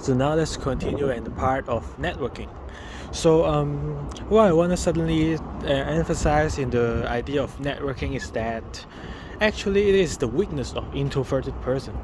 So now let's continue in the part of networking. So what I want to suddenly emphasize in the idea of networking is that actually it is the weakness of introverted person.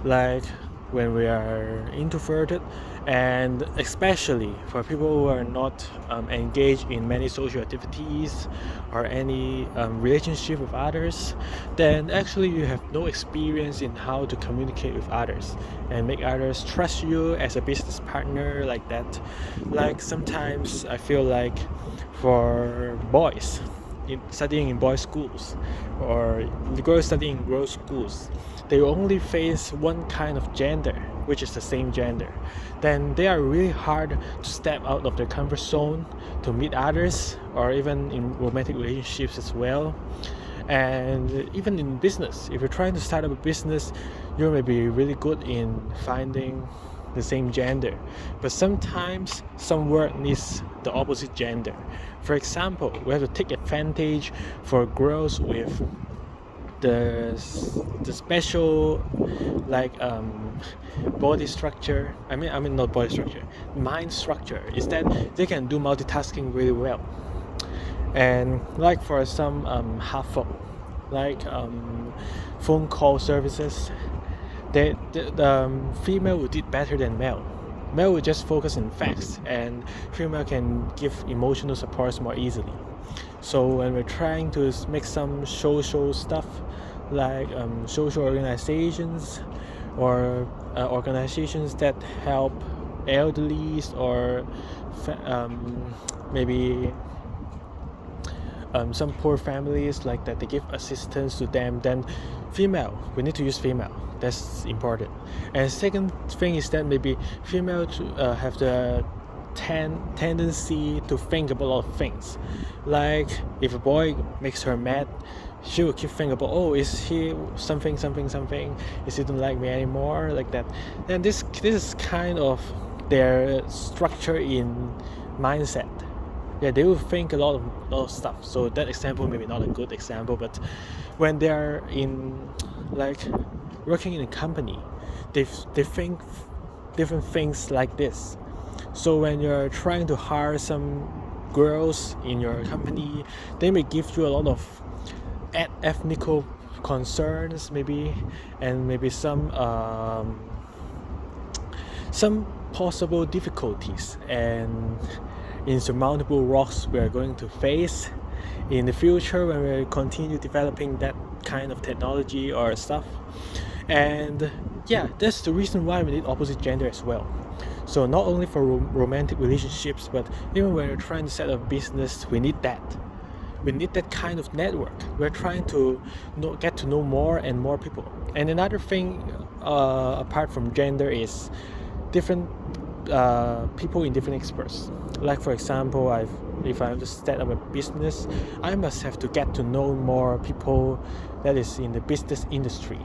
Like when we are introverted, and especially for people who are not engaged in many social activities or any relationship with others, then actually you have no experience in how to communicate with others and make others trust you as a business partner, like that. Like sometimes I feel like for boys studying in boys schools or the girls studying in girls schools, they only face one kind of gender, which is the same gender. Then they are really hard to step out of their comfort zone to meet others, or even in romantic relationships as well. And even in business, if you're trying to start up a business, you may be really good in finding the same gender, but sometimes some work needs the opposite gender. For example, we have to take advantage for girls with the special, like body structure. I mean not body structure, mind structure, is that they can do multitasking really well. And like for some half like phone call services, the female will do better than male. Male will just focus on facts, and female can give emotional supports more easily. So when we're trying to make some social stuff, like social organizations or organizations that help elderlies or maybe some poor families like that, they give assistance to them, then we need to use female. That's important. And second thing is that maybe female to have the tendency to think about a lot of things. Like if a boy makes her mad, she will keep thinking about, oh, is he something, is he don't like me anymore, like that. And this is kind of their structure in mindset. Yeah, they will think a lot of stuff. So that example maybe not a good example, but when they are in like working in a company, they think different things like this. So when you're trying to hire some girls in your company, they may give you a lot of ethnical concerns maybe, and maybe some possible difficulties and insurmountable rocks we are going to face in the future when we continue developing that kind of technology or stuff. And yeah, that's the reason why we need opposite gender as well. So not only for romantic relationships, but even when we're trying to set up a business, we need that kind of network. We're trying to get to know more and more people. And another thing apart from gender is different people in different experts. Like for example, if I have to set up a business, I must have to get to know more people that is in the business industry.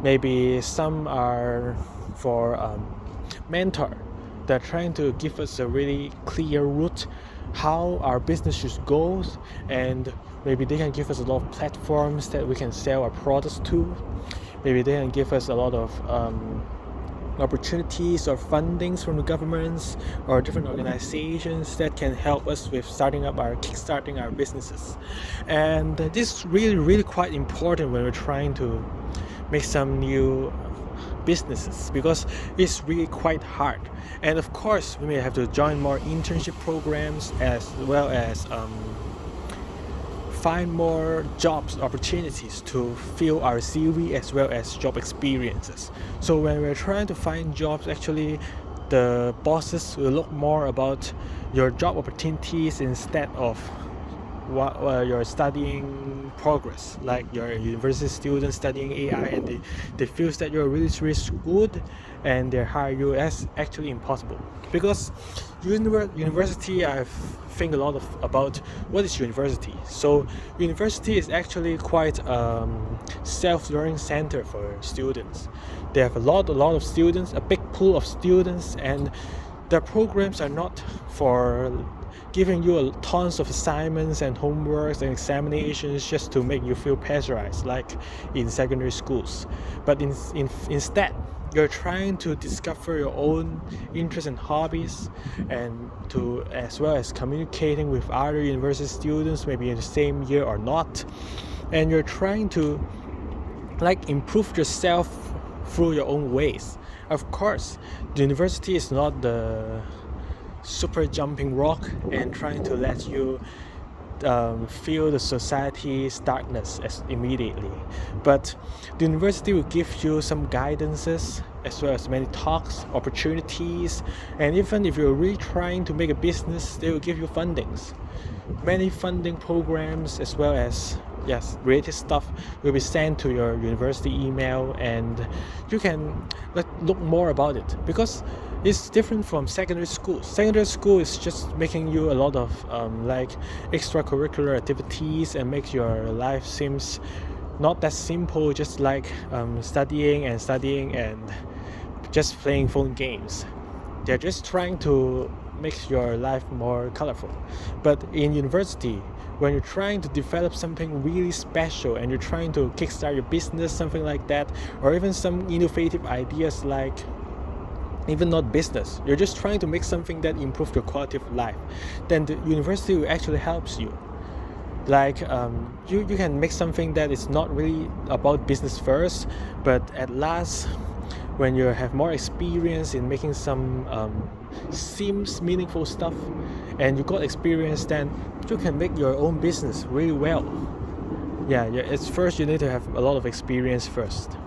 Maybe some are for mentor. They're trying to give us a really clear route how our business should go, and maybe they can give us a lot of platforms that we can sell our products to. Maybe they can give us a lot of opportunities or fundings from the governments or different organizations that can help us with kickstarting our businesses. And this is really quite important when we're trying to make some new businesses, because it's really quite hard. And of course we may have to join more internship programs, as well as find more jobs opportunities to fill our CV, as well as job experiences. So when we're trying to find jobs, actually the bosses will look more about your job opportunities instead of what your studying progress. Like you're a university student studying AI, and they feel that you're really good, and they hire you. As actually impossible, because university, I think a lot about what is university. So university is actually quite self-learning center for students. They have a lot of students, a big pool of students, and the programs are not for giving you tons of assignments and homeworks and examinations just to make you feel pressurized like in secondary schools. But instead, you're trying to discover your own interests and hobbies, and to as well as communicating with other university students maybe in the same year or not, and you're trying to like improve yourself through your own ways. Of course, the university is not the super jumping rock and trying to let you feel the society's darkness as immediately, but the university will give you some guidances as well as many talks, opportunities, and even if you're really trying to make a business, they will give you fundings, many funding programs, as well as yes, related stuff will be sent to your university email, and you can look more about it, because it's different from secondary school. Secondary school is just making you a lot of like extracurricular activities and makes your life seems not that simple, just like studying and just playing phone games. They're just trying to make your life more colorful. But in university, when you're trying to develop something really special and you're trying to kickstart your business, something like that, or even some innovative ideas like even not business, you're just trying to make something that improves your quality of life, then the university will actually helps you. Like you can make something that is not really about business first, but at last, when you have more experience in making some seems meaningful stuff, and you got experience, then you can make your own business really well. Yeah, it's first you need to have a lot of experience first.